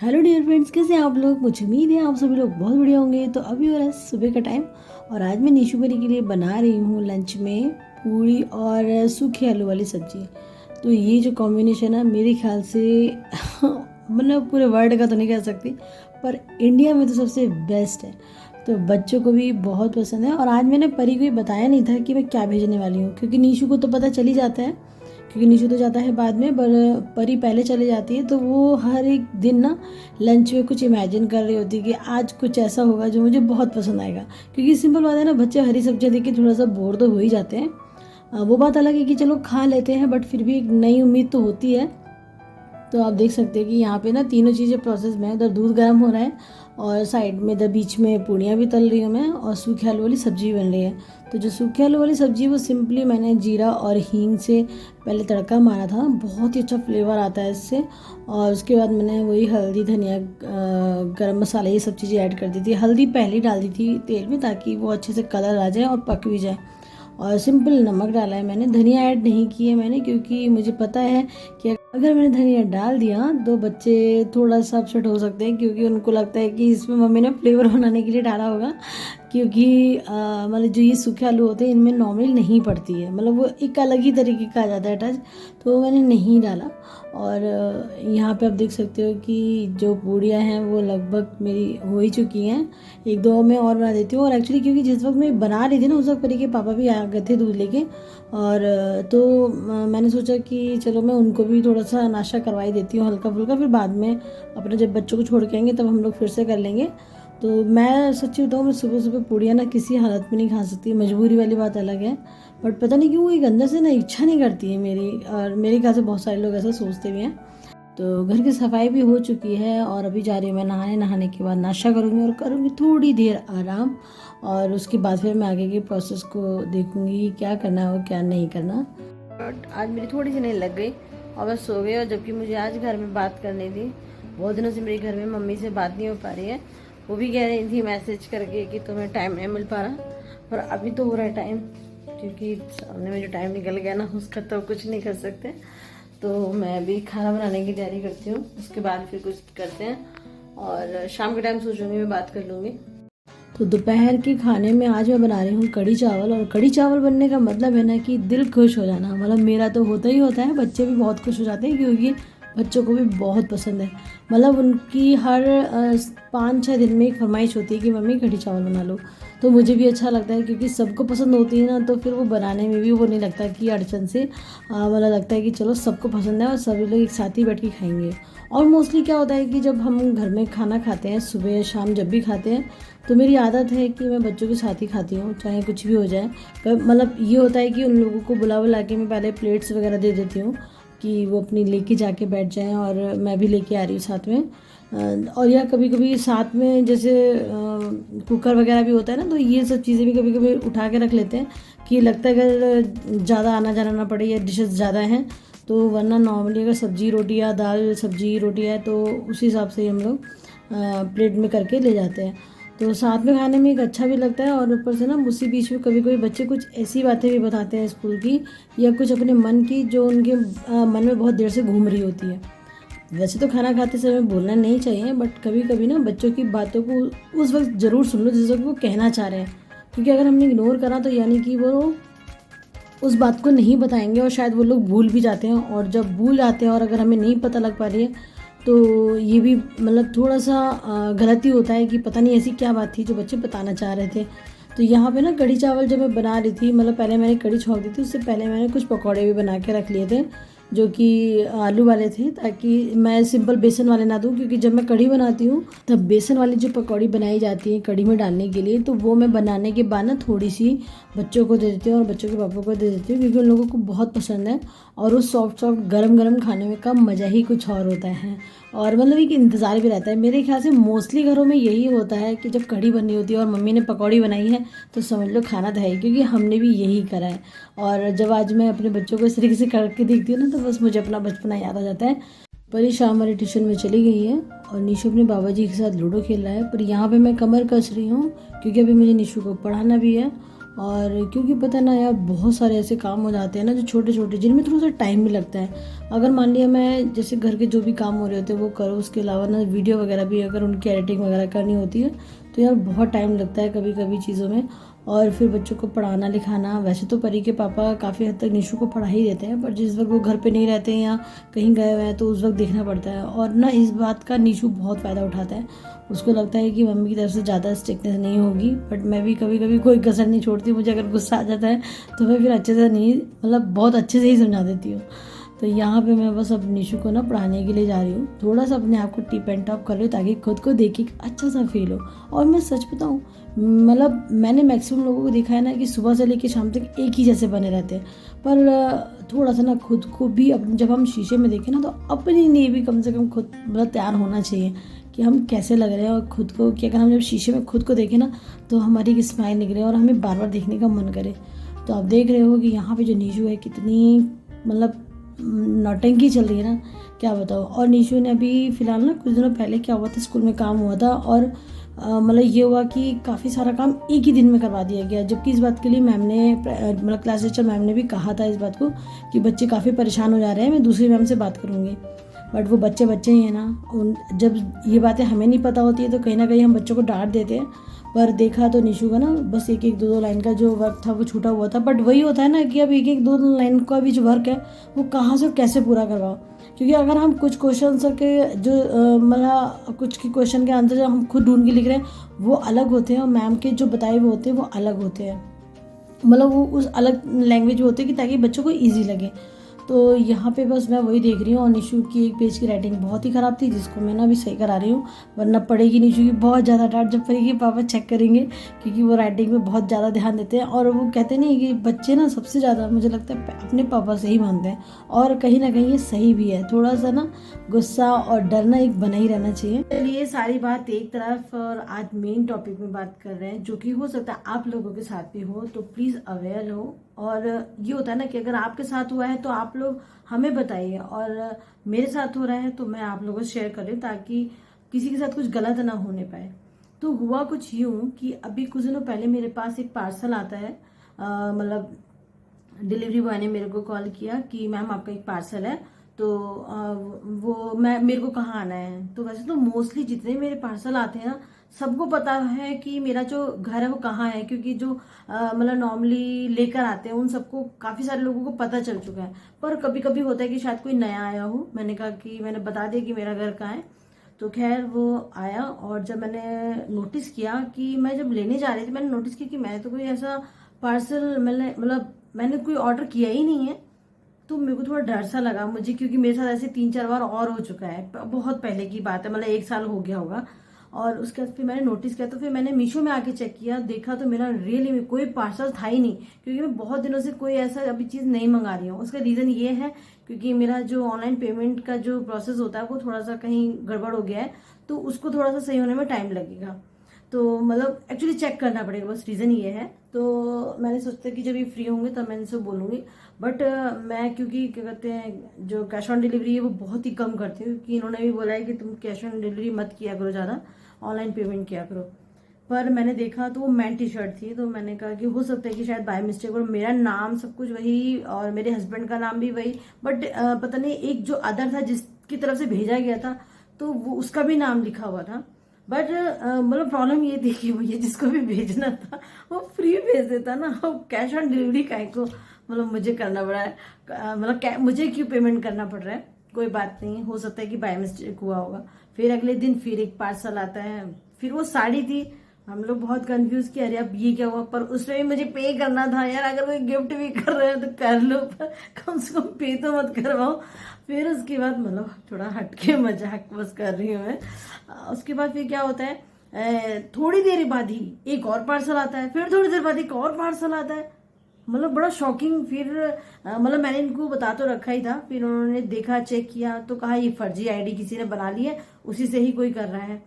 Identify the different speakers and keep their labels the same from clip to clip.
Speaker 1: Hello dear friends, कैसे हैं आप लोग। मुझे उम्मीद है आप सभी लोग बहुत बढ़िया होंगे। तो अभी हो रहा है सुबह का टाइम और आज मैं निशु परी के लिए बना रही हूँ लंच में पूरी और सूखी आलू वाली सब्जी। तो ये जो कॉम्बिनेशन है मेरे ख्याल से मतलब पूरे वर्ल्ड का तो नहीं कह सकती, पर इंडिया में तो सबसे बेस्ट है। तो बच्चों को भी बहुत पसंद है। और आज मैंने परी को ये बताया नहीं था कि मैं क्या भेजने वाली हूँ, क्योंकि निशु को तो पता चल ही जाता है, क्योंकि निशु तो जाता है बाद में, पर परी पहले चले जाती है। तो वो हर एक दिन ना लंच में कुछ इमेजिन कर रही होती है कि आज कुछ ऐसा होगा जो मुझे बहुत पसंद आएगा। क्योंकि सिंपल बात है ना, बच्चे हरी सब्जियां देख के थोड़ा सा बोर तो हो ही जाते हैं। वो बात अलग है कि चलो खा लेते हैं, बट फिर भी एक नई उम्मीद तो होती है। तो आप देख सकते हैं कि यहाँ पे ना तीनों चीज़ें प्रोसेस में है। उधर दूध गर्म हो रहा है और साइड में इधर बीच में पूड़ियाँ भी तल रही हूँ मैं, और सूखे आलू वाली सब्जी बन रही है। तो जो सूखे आलू वाली सब्जी वो सिंपली मैंने जीरा और हींग से पहले तड़का मारा था, बहुत ही अच्छा फ्लेवर आता है इससे। और उसके बाद मैंने वही हल्दी धनिया गरम मसाला ये सब चीज़ें ऐड कर दी थी। हल्दी पहले ही डाल दी थी तेल में ताकि वो अच्छे से कलर आ जाए और पक भी जाए। और सिंपल नमक डाला है मैंने, धनिया ऐड नहीं की है मैंने, क्योंकि मुझे पता है कि अगर मैंने धनिया डाल दिया तो बच्चे थोड़ा सा अपसेट हो सकते हैं, क्योंकि उनको लगता है कि इसमें मम्मी ने फ्लेवर बनाने के लिए डाला होगा। क्योंकि मतलब जो ये सूखे आलू होते हैं इनमें नॉर्मल नहीं पड़ती है, मतलब वो एक अलग ही तरीके का आ जाता है टच। तो मैंने नहीं डाला। और यहाँ पे आप देख सकते हो कि जो पूड़ियाँ हैं वो लगभग मेरी हो ही चुकी हैं। एक दो मैं और बना देती हूँ। और एक्चुअली क्योंकि जिस वक्त मैं बना रही थी ना, उस वक्त परी के पापा भी आ गए थे दूध लेके। और तो मैंने सोचा कि चलो मैं उनको भी थोड़ा सा नाश्ता करवाई देती हूँ हल्का फुल्का, फिर बाद में अपने जब बच्चों को छोड़ के आएंगे तब हम लोग फिर से कर लेंगे। तो मैं सच्ची बताऊँ, मैं सुबह सुबह पूड़ियाँ ना किसी हालत में नहीं खा सकती, मजबूरी वाली बात अलग है। बट पता नहीं क्यों एक अंदर से ना इच्छा नहीं करती है मेरी, और मेरे ख्याल से बहुत सारे लोग ऐसा सोचते भी हैं। तो घर की सफाई भी हो चुकी है और अभी जा रही हूँ मैं नहाने। नहाने के बाद नाश्ता करूँगी और करूँगी थोड़ी देर आराम। और उसके बाद फिर मैं आगे के प्रोसेस को देखूँगी क्या करना है और क्या नहीं करना। बट आज मेरी थोड़ी सी नींद लग गई और मैं सो गई। और जबकि मुझे आज घर में बात करनी थी, बहुत दिनों से मेरे घर में मम्मी से बात नहीं हो पा रही है। वो भी कह रही थी मैसेज करके कि तुम्हें टाइम नहीं मिल पा रहा, पर अभी तो हो रहा है टाइम, क्योंकि सामने में जो टाइम निकल गया ना उसका तो कुछ नहीं कर सकते। तो मैं अभी खाना बनाने की तैयारी करती हूँ, उसके बाद फिर कुछ करते हैं और शाम के टाइम सोचूंगी मैं बात कर लूँगी। तो दोपहर के खाने में आज मैं बना रही हूँ कढ़ी चावल। और कढ़ी चावल बनने का मतलब है ना कि दिल खुश हो जाना, मतलब मेरा तो होता ही होता है, बच्चे भी बहुत खुश हो जाते हैं क्योंकि बच्चों को भी बहुत पसंद है। मतलब उनकी हर 5-6 दिन में एक फरमाइश होती है कि मम्मी कढ़ी चावल बना लो। तो मुझे भी अच्छा लगता है क्योंकि सबको पसंद होती है ना, तो फिर वो बनाने में भी वो नहीं लगता कि अड़चन से, मतलब लगता है कि चलो सबको पसंद है और सभी लोग एक साथ ही बैठ के खाएंगे। और मोस्टली क्या होता है कि जब हम घर में खाना खाते हैं सुबह या शाम जब भी खाते हैं, तो मेरी आदत है कि मैं बच्चों के साथ ही खाती हूँ चाहे कुछ भी हो जाए। पर मतलब ये होता है कि उन लोगों को बुला के मैं पहले प्लेट्स वगैरह दे देती हूँ कि वो अपनी लेके जाके बैठ जाएं, और मैं भी लेके आ रही हूँ साथ में। और या कभी कभी साथ में जैसे कुकर वगैरह भी होता है ना, तो ये सब चीज़ें भी कभी कभी उठा के रख लेते हैं कि लगता है अगर ज़्यादा आना जाना ना पड़े या डिशेस ज़्यादा हैं तो। वरना नॉर्मली अगर सब्जी रोटी या दाल सब्जी रोटी है तो उस हिसाब से हम लोग प्लेट में करके ले जाते हैं। तो साथ में खाने में एक अच्छा भी लगता है। और ऊपर से ना उसी बीच में कभी कभी बच्चे कुछ ऐसी बातें भी बताते हैं स्कूल की या कुछ अपने मन की जो उनके मन में बहुत देर से घूम रही होती है। वैसे तो खाना खाते समय बोलना नहीं चाहिए, बट कभी कभी ना बच्चों की बातों को उस वक्त ज़रूर सुन लो जिस वक्त वो कहना चाह रहे हैं। क्योंकि अगर हमने इग्नोर करा तो यानी कि वो उस बात को नहीं बताएंगे और शायद वो लोग भूल भी जाते हैं। और जब भूल जाते हैं और अगर हमें नहीं पता लग पा रही है तो ये भी मतलब थोड़ा सा गलत ही होता है कि पता नहीं ऐसी क्या बात थी जो बच्चे बताना चाह रहे थे। तो यहाँ पे ना कढ़ी चावल जब मैं बना रही थी, मतलब पहले मैंने कढ़ी छोंक दी थी, उससे पहले मैंने कुछ पकौड़े भी बना के रख लिए थे जो कि आलू वाले थे, ताकि मैं सिंपल बेसन वाले ना दूँ। क्योंकि जब मैं कढ़ी बनाती हूँ तब बेसन वाली जो पकौड़ी बनाई जाती है कढ़ी में डालने के लिए, तो वो मैं बनाने के बाद ना थोड़ी सी बच्चों को दे देती हूँ और बच्चों के पापा को दे देती हूँ, क्योंकि उन लोगों को बहुत पसंद है। और उस सॉफ्ट सॉफ्ट गरम गरम खाने में का मज़ा ही कुछ और होता है। और मतलब एक इंतज़ार भी रहता है। मेरे ख्याल से मोस्टली घरों में यही होता है कि जब कढ़ी बनी होती है और मम्मी ने पकौड़ी बनाई है तो समझ लो खाना तो है ही, क्योंकि हमने भी यही करा है। और जब आज मैं अपने बच्चों को इस तरीके से करके देखती हूँ ना, तो बस मुझे अपना बचपना याद आ जाता है। परी शाम वाली ट्यूशन में चली गई है और निशु अपने बाबा जी के साथ लूडो खेल रहा है। पर यहाँ पे मैं कमर कस रही हूँ क्योंकि अभी मुझे निशु को पढ़ाना भी है और क्योंकि पता है ना यार, बहुत सारे ऐसे काम हो जाते हैं ना जो छोटे छोटे, जिनमें थोड़ा सा टाइम भी लगता है। अगर मान लिया मैं जैसे घर के जो भी काम हो रहे होते हैं वो करूँ, उसके अलावा ना वीडियो वगैरह भी अगर उनकी एडिटिंग वगैरह करनी होती है तो यार बहुत टाइम लगता है कभी कभी चीज़ों में। और फिर बच्चों को पढ़ाना लिखाना, वैसे तो परी के पापा काफ़ी हद तक निशु को पढ़ा ही देते हैं, पर जिस वक्त वो घर पे नहीं रहते हैं या कहीं गए हुए हैं तो उस वक्त देखना पड़ता है। और ना इस बात का निशु बहुत फ़ायदा उठाता है। उसको लगता है कि मम्मी की तरफ से ज़्यादा स्ट्रिक्टनेस नहीं होगी, बट मैं भी कभी कभी कोई कसर नहीं छोड़ती। मुझे अगर गुस्सा आ जाता है तो मैं फिर अच्छे से नहीं, मतलब बहुत अच्छे से ही समझा देती हूँ। तो यहाँ पे मैं बस अब निशु को ना पढ़ाने के लिए जा रही हूँ, थोड़ा सा अपने आप को टिप एंड टॉप कर रही हूँ ताकि खुद को देख के अच्छा सा फील हो। और मैं सच बताऊँ, मतलब मैंने मैक्सिमम लोगों को देखा है ना कि सुबह से लेकर शाम तक एक ही जैसे बने रहते हैं, पर थोड़ा सा ना खुद को भी जब हम शीशे में देखें ना तो अपने लिए भी कम से कम खुद मतलब तैयार होना चाहिए कि हम कैसे लग रहे हैं। और खुद को कि अगर हम जब शीशे में खुद को देखें ना तो हमारी एक स्माइल निकले और हमें बार बार देखने का मन करे। तो आप देख रहे हो कि यहाँ पे जो निशु है कितनी मतलब नौटंकी चल रही है ना, क्या बताओ। और निशु ने अभी फ़िलहाल ना कुछ दिनों पहले क्या हुआ था, स्कूल में काम हुआ था और मतलब ये हुआ कि काफ़ी सारा काम एक ही दिन में करवा दिया गया। जबकि इस बात के लिए मैम ने मतलब क्लास टीचर मैम ने भी कहा था इस बात को कि बच्चे काफ़ी परेशान हो जा रहे हैं, मैं दूसरी मैम से बात करूँगी। बट वो बच्चे बच्चे ही हैं ना, उन जब ये बातें हमें नहीं पता होती है तो कहीं ना कहीं हम बच्चों को डांट देते हैं। पर देखा तो निशु का ना बस एक एक दो दो लाइन का जो वर्क था वो छूटा हुआ था। बट वही होता है ना कि अब एक एक दो दो लाइन का भी जो वर्क है वो कहाँ से कैसे पूरा करवाओ। क्योंकि अगर हम कुछ क्वेश्चन के जो मतलब कुछ के क्वेश्चन के आंसर जब हम खुद ढूंढ के लिख रहे हैं वो अलग होते हैं और मैम के जो बताए हुए होते हैं वो अलग होते हैं, मतलब वो उस अलग लैंग्वेज होते हैं कि ताकि बच्चों को ईजी लगे। तो यहाँ पे बस मैं वही देख रही हूँ। और निशु की एक पेज की राइटिंग बहुत ही ख़राब थी जिसको मैं ना अभी सही करा रही हूँ, वरना पड़ेगी निशु की बहुत ज़्यादा डांट जब पड़ेगी पापा चेक करेंगे, क्योंकि वो राइटिंग में बहुत ज़्यादा ध्यान देते हैं। और वो कहते नहीं कि बच्चे ना सबसे ज़्यादा मुझे लगता है अपने पापा से ही मानते हैं, और कहीं ना कहीं ये सही भी है। थोड़ा सा ना गुस्सा और डरना एक बना ही रहना चाहिए। चलिए सारी बात एक तरफ, और आज मेन टॉपिक में बात कर रहे हैं जो कि हो सकता है आप लोगों के साथ भी हो, तो प्लीज़ अवेयर हो। और ये होता है ना कि अगर आपके साथ हुआ है तो आप लोग हमें बताइए, और मेरे साथ हो रहा है तो मैं आप लोगों से शेयर कर रही हूँ ताकि किसी के साथ कुछ गलत ना होने पाए। तो हुआ कुछ यूँ कि अभी कुछ दिनों पहले मेरे पास एक पार्सल आता है, मतलब डिलीवरी बॉय ने मेरे को कॉल किया कि मैम आपका एक पार्सल है, तो वो मैं मेरे को कहाँ आना है। तो वैसे तो मोस्टली जितने मेरे पार्सल आते हैं ना सबको पता है कि मेरा जो घर है वो कहाँ है, क्योंकि जो मतलब नॉर्मली लेकर आते हैं उन सबको काफ़ी सारे लोगों को पता चल चुका है। पर कभी कभी होता है कि शायद कोई नया आया हो, मैंने कहा कि मैंने बता दिया कि मेरा घर कहाँ है। तो खैर वो आया, और जब मैंने नोटिस किया कि मैं जब लेने जा रही थी मैंने नोटिस किया कि मैंने तो कोई ऐसा पार्सल मैंने कोई ऑर्डर किया ही नहीं है। तो मेरे को थोड़ा डर सा लगा मुझे, क्योंकि मेरे साथ ऐसे 3-4 बार और हो चुका है, बहुत पहले की बात है, मतलब 1 साल हो गया होगा। और उसके बाद फिर मैंने नोटिस किया, तो फिर मैंने मीशो में आके चेक किया, देखा तो मेरा रियली में कोई पार्सल था ही नहीं, क्योंकि मैं बहुत दिनों से कोई ऐसा अभी चीज़ नहीं मंगा रही हूँ। उसका रीज़न ये है क्योंकि मेरा जो ऑनलाइन पेमेंट का जो प्रोसेस होता है वो थोड़ा सा कहीं गड़बड़ हो गया है, तो उसको थोड़ा सा सही होने में टाइम लगेगा। तो मतलब एक्चुअली चेक करना पड़ेगा, बस रीज़न ये है। तो मैंने सोचा कि जब ये फ्री होंगे तब मैं इनसे बोलूँगी। बट मैं क्योंकि क्या कहते हैं जो कैश ऑन डिलीवरी है वो बहुत ही कम करती हूँ, क्योंकि इन्होंने भी बोला है कि तुम कैश ऑन डिलीवरी मत किया करो, ज़्यादा ऑनलाइन पेमेंट किया करो। पर मैंने देखा तो वो मैन टी शर्ट थी, तो मैंने कहा कि हो सकता है कि शायद बाय मिस्टेक, और मेरा नाम सब कुछ वही और मेरे हस्बैंड का नाम भी वही, बट पता नहीं एक जो अदर था जिसकी तरफ से भेजा गया था तो वो उसका भी नाम लिखा हुआ था। बट मतलब प्रॉब्लम ये थी कि भैया जिसको भी भेजना था वो फ्री भेज देता ना, वो कैश ऑन डिलीवरी काहे को मतलब मुझे करना पड़ा है, मतलब मुझे क्यों पेमेंट करना पड़ रहा है। कोई बात नहीं, हो सकता है कि बाय मिस्टेक हुआ होगा। फिर अगले दिन फिर एक पार्सल आता है, फिर वो साड़ी थी। हम लोग बहुत कंफ्यूज कि अरे अब ये क्या हुआ, पर उसमें भी मुझे पे करना था यार, अगर कोई गिफ्ट भी कर रहे हो तो कर लो, पर कम से कम पे तो मत करवाओ। फिर उसके बाद मतलब थोड़ा हटके मजाक बस कर रही हूँ मैं। उसके बाद फिर क्या होता है, थोड़ी देर बाद ही एक और पार्सल आता है, फिर थोड़ी देर बाद एक और पार्सल आता है, मतलब बड़ा शॉकिंग। फिर मतलब मैंने इनको बता तो रखा ही था, फिर उन्होंने देखा चेक किया तो कहा ये फर्जी आईडी किसी ने बना ली है, उसी से ही कोई कर रहा है।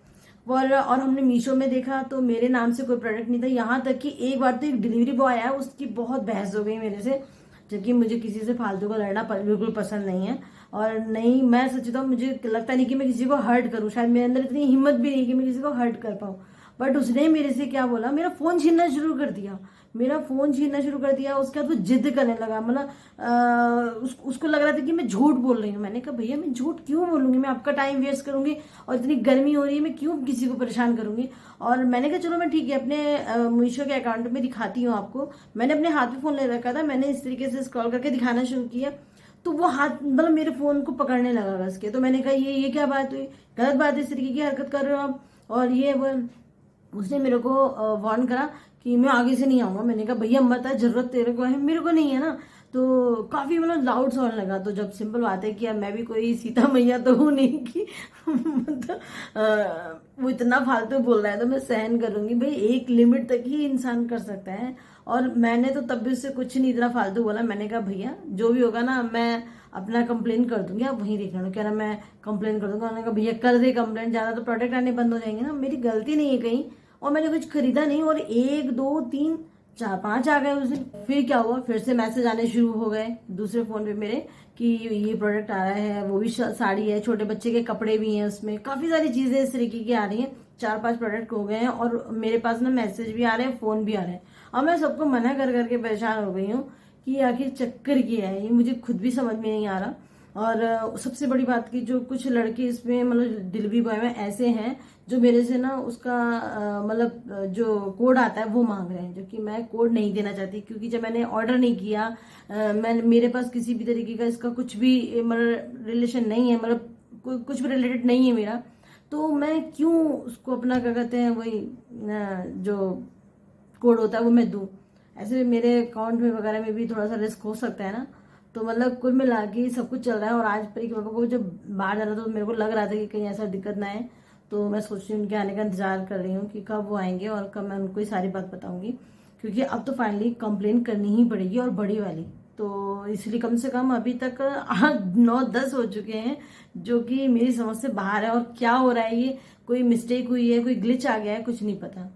Speaker 1: और हमने मीशो में देखा तो मेरे नाम से कोई प्रोडक्ट नहीं था, यहाँ तक कि एक बार तो एक डिलीवरी बॉय आया, उसकी बहुत बहस हो गई मेरे से, जबकि मुझे किसी से फालतू का लड़ना बिल्कुल पसंद नहीं है। और नहीं, मैं सच बताऊं मुझे लगता नहीं कि मैं किसी को हर्ट करूं, शायद मेरे अंदर इतनी हिम्मत भी नहीं कि मैं किसी को हर्ट कर पाऊं। बट उसने मेरे से क्या बोला, मेरा फोन छीनना शुरू कर दिया। मेरा फोन छीनना शुरू कर दिया। उसके बाद वो जिद करने लगा, मतलब उसको लग रहा था कि मैं झूठ बोल रही हूँ। मैंने कहा भैया मैं झूठ क्यों बोलूंगी, मैं आपका टाइम वेस्ट करूंगी और इतनी गर्मी हो रही है, मैं क्यों किसी को परेशान करूंगी। और मैंने कहा चलो मैं ठीक है अपने मीशो के अकाउंट में दिखाती हूँ आपको। मैंने अपने हाथ में फोन ले रखा था, मैंने इस तरीके से स्क्रॉल करके दिखाना शुरू किया तो वो हाथ मतलब मेरे फोन को पकड़ने लगा कस के। तो मैंने कहा ये क्या बात हुई, गलत बात है, इस तरीके की हरकत कर रहे हो आप। और ये वो उसने मेरे को वार्न करा कि मैं आगे से नहीं आऊंगा। मैंने कहा भैया मत आ, जरूरत तेरे को है, मेरे को नहीं है ना। तो काफी मतलब लाउड सा होने लगा। तो जब सिंपल बात है कि यार मैं भी कोई सीता मैया तो हूँ नहीं कि मतलब वो इतना फालतू बोल रहा है तो मैं सहन करूंगी। भाई एक लिमिट तक ही इंसान कर सकता है। और मैंने तो तब भी उससे कुछ नहीं इतना फालतू बोला। मैंने कहा भैया जो भी होगा ना मैं अपना कंप्लेन कर दूंगी, आप वहीं देख लेना। कह रहा मैं कंप्लेन कर दूंगा। उन्होंने कहा भैया कर दे कंप्लेन, ज्यादा तो प्रोडक्ट आने बंद हो जाएंगे ना, मेरी गलती नहीं है कहीं और मैंने कुछ खरीदा नहीं। और 1 2 3 4 5 आ गए उस दिन। फिर क्या हुआ, फिर से मैसेज आने शुरू हो गए दूसरे फोन पे मेरे कि ये प्रोडक्ट आ रहा है, वो भी साड़ी है, छोटे बच्चे के कपड़े भी हैं, उसमें काफी सारी चीजें इस तरीके की आ रही हैं। 4 5 प्रोडक्ट हो गए हैं और मेरे पास ना मैसेज भी आ रहे हैं, फोन भी आ रहे हैं। और मैं सबको मना कर करके परेशान हो गई हूँ कि आखिर चक्कर क्या है, ये मुझे खुद भी समझ में नहीं आ रहा। और सबसे बड़ी बात की जो कुछ लड़के इसमें मतलब डिलीवरी बॉय में ऐसे हैं जो मेरे से ना उसका मतलब जो कोड आता है वो मांग रहे हैं, जो कि मैं कोड नहीं देना चाहती। क्योंकि जब मैंने ऑर्डर नहीं किया, मैं मेरे पास किसी भी तरीके का इसका कुछ भी मतलब रिलेशन नहीं है, मतलब कुछ भी रिलेटेड नहीं है मेरा, तो मैं क्यों उसको अपना क्या कहते हैं वही जो कोड होता है वो मैं दूं। ऐसे मेरे अकाउंट में वगैरह में भी थोड़ा सा रिस्क हो सकता है ना। तो मतलब कुल मिला के सब कुछ चल रहा है। और आज परी के पापा को जब बाहर जाना था तो मेरे को लग रहा था कि कहीं ऐसा दिक्कत ना है। तो मैं सोच रही हूँ उनके आने का इंतजार कर रही हूँ कि कब वो आएंगे और कब मैं उनको ये सारी बात बताऊंगी। क्योंकि अब तो फाइनली कंप्लेन करनी ही पड़ेगी और बड़ी वाली। तो इसलिए कम से कम अभी तक 8 9 10 हो चुके हैं जो कि मेरी समझ से बाहर है। और क्या हो रहा है, ये कोई मिस्टेक हुई है, कोई ग्लिच आ गया है, कुछ नहीं पता।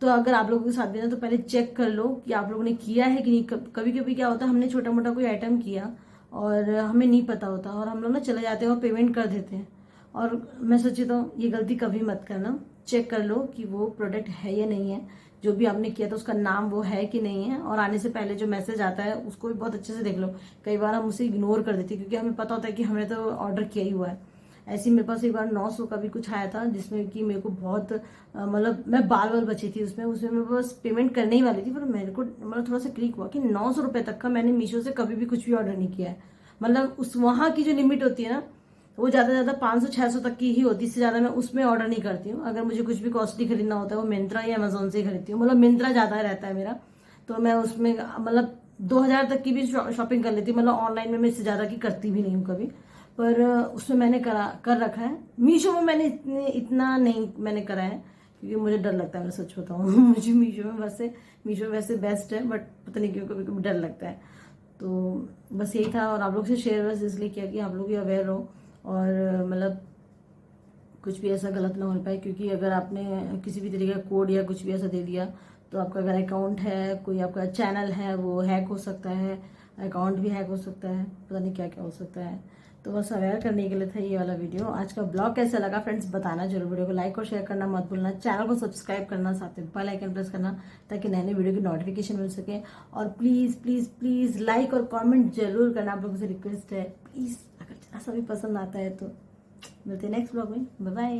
Speaker 1: तो अगर आप लोगों के साथ भी ना तो पहले चेक कर लो कि आप लोगों ने किया है कि नहीं। कभी कभी क्या होता है, हमने छोटा मोटा कोई आइटम किया और हमें नहीं पता होता और हम लोग ना चले जाते हैं और पेमेंट कर देते हैं। और मैं सोची तो ये गलती कभी मत करना। चेक कर लो कि वो प्रोडक्ट है या नहीं है, जो भी आपने किया था उसका नाम वो है कि नहीं है। और आने से पहले जो मैसेज आता है उसको भी बहुत अच्छे से देख लो। कई बार हम उसे इग्नोर कर देते हैं क्योंकि हमें पता होता है कि हमने तो ऑर्डर किया ही हुआ है। ऐसे ही मेरे पास एक बार 900 का भी कुछ आया था जिसमें कि मेरे को बहुत मतलब मैं बाल बाल बची थी उसमें मेरे पास पेमेंट करने ही वाली थी। पर मेरे को मतलब थोड़ा सा क्लिक हुआ कि 900 रुपए तक का मैंने मीशो से कभी भी कुछ भी ऑर्डर नहीं किया है। मतलब उस वहां की जो लिमिट होती है ना वो ज्यादा से ज्यादा 500 600 तक की ही होती है। इससे ज्यादा मैं उसमें ऑर्डर नहीं करती हूँ। अगर मुझे कुछ भी कॉस्टली खरीदना होता है वो मिंत्रा या अमेजोन से ही खरीदती हूँ। मतलब मिंत्रा ज्यादा रहता है मेरा। तो मैं उसमें मतलब 2000 तक की भी शॉपिंग कर लेती हूँ। मतलब ऑनलाइन में मैं इससे ज्यादा की करती भी नहीं हूँ कभी। पर उसमें मैंने कर रखा है। मीशो में मैंने इतना नहीं मैंने करा है क्योंकि मुझे डर लगता है, मैं सच बताऊँ मुझे मीशो में वैसे बेस्ट है बट पता नहीं क्यों कभी कभी डर लगता है। तो बस यही था और आप लोग से शेयर बस इसलिए किया कि आप लोग भी अवेयर रहो और मतलब कुछ भी ऐसा गलत ना हो पाए। क्योंकि अगर आपने किसी भी तरीके का कोड या कुछ भी ऐसा दे दिया तो आपका अगर अकाउंट है, कोई आपका चैनल है वो हैक हो सकता है, अकाउंट भी हैक हो सकता है, पता नहीं क्या क्या हो सकता है। तो बस अवेयर करने के लिए था ये वाला वीडियो। आज का ब्लॉग कैसा लगा फ्रेंड्स बताना जरूर। वीडियो को लाइक और शेयर करना मत भूलना, चैनल को सब्सक्राइब करना, साथ में बेल आइकन प्रेस करना ताकि नए नए वीडियो की नोटिफिकेशन मिल सके। और प्लीज प्लीज प्लीज लाइक और कमेंट जरूर करना, आप लोगों से रिक्वेस्ट है प्लीज। अगर जरा सा भी पसंद आता है तो मिलते हैं नेक्स्ट ब्लॉग में। Bye bye.